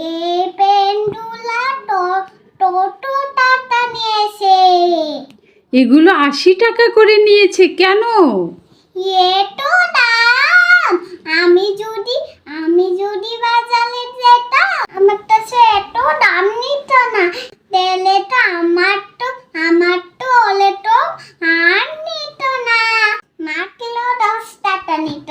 এই পেন্ডুলা টোটো টাটা নিয়েছে। এগুলো 80 টাকা করে নিয়েছে কেন? এতো দাম। আমি যদি বাজারে যেতাম আমার কাছে এত দাম নিত না। তেলে তো আমার তো হলে তো আর নিত না, মাত্র 10 টাকা নিত।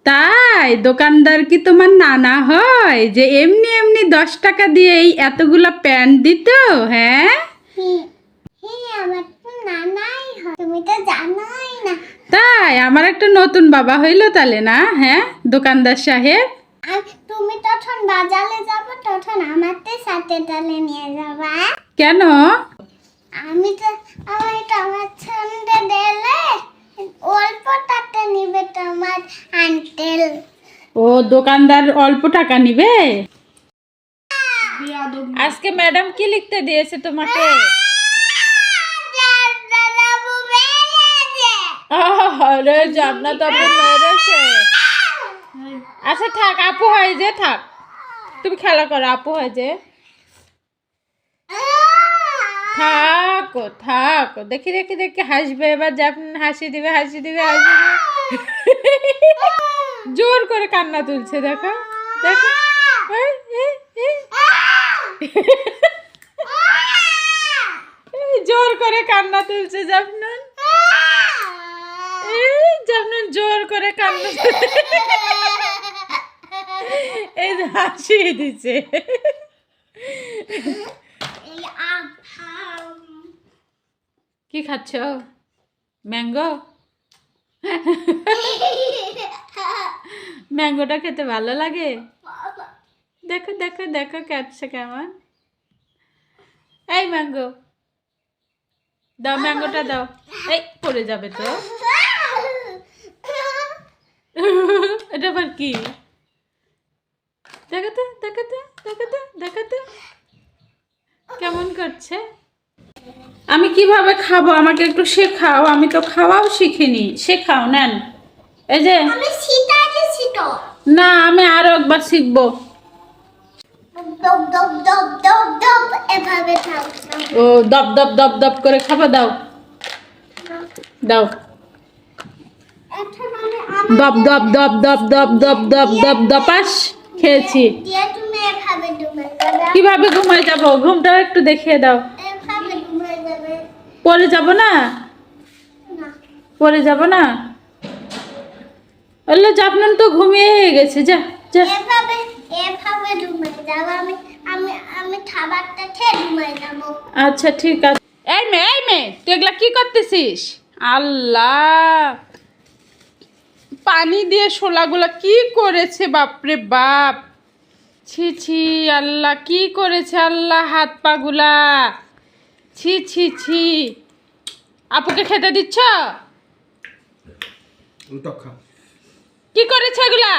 তাই দোকানদার কি তোমার নানা হয় যে এমনি এমনি 10 টাকা দিয়ে এই এতগুলা প্যান্ট দিত? হ্যাঁ হ্যাঁ, আমার তো নানাই হয়, তুমি তো জানোই না। তাই আমার একটা নতুন বাবা হইলো তাহলে না? হ্যাঁ দোকানদার সাহেব। আর তুমি তখন বাজারে যাবো, তখন আমারতে সাথে তালে নিয়ে যাবা। কেন? আমি তো আমার সঙ্গে দিলে অল্প টাকা নিবে তোমার আন্টেল। ও দোকানদার অল্প টাকা নিবে? আজকে ম্যাডাম কি লিখতে দিয়েছে তোমাকে? আরে জান্নাত আপু মেরেছে। আচ্ছা থাক, আপু হয় যে থাক, তুমি খেলা করো, আপু হয় যে থাকো থাকো। দেখি দেখি দেখি হাসবে এবার, জাফরিন হাসি দিবে হাসি দিবে হাসি দিবে। জোর করে কান্না তুলছে, দেখো দেখো। জোর করে কান্না তুলছে জাফরিন। জাফরিন জোর করে কান্না এই যে হাসি দিছে। কি খাচ্ছ? ম্যাঙ্গো? ম্যাঙ্গোটা খেতে ভালো লাগে? দেখো দেখো দেখো কাটছে কেমন। এই ম্যাঙ্গো দাও, ম্যাঙ্গোটা দাও। এই পড়ে যাবে তো। এটা আবার কি? দেখো তো দেখো তো দেখো তো দেখো তো কেমন করছে। আমি কিভাবে খাবো আমাকে একটু শেখাও, আমি তো খাওয়াও শিখিনি। শেখাও নেন। এই যে আমি শিখাইছি তো। না, আমি আরো একবার শিখবো। দব দব দব দব দব এভাবে থাকছো। ও দপ দপ দপ দপ করে খাবো, দাও দাও। এখন আমি দপ দপ দপ দপ দপ দপ দপ দপ দপাস খেয়েছি। দিয়ে তুমি এভাবে ডুবে যাবে। কিভাবে ঘুমায় যাবো? ঘুমটাও একটু দেখিয়ে দাও। এভাবে ডুবে যাবে পরে যাব না? না। পরে যাব না? বললে জাফরিন তো ঘুমিয়ে গেছে, যা যা। এভাবে ডুবে যাবো। আমি খাবারটা খেয়ে ডুবে যাবো। আচ্ছা ঠিক আছে। এই মেয়ে তুই এগুলা কি করতেছিস? আল্লাহ, পানি দিয়ে শোলাগুলা কি করেছে বাপরে বাপ। ছি ছি আল্লাহ, কি করেছে আল্লাহ হাত পাগুলা। ছি ছি ছি। আপুকে খেতে দিচ্ছ? কি করেছে এগুলা?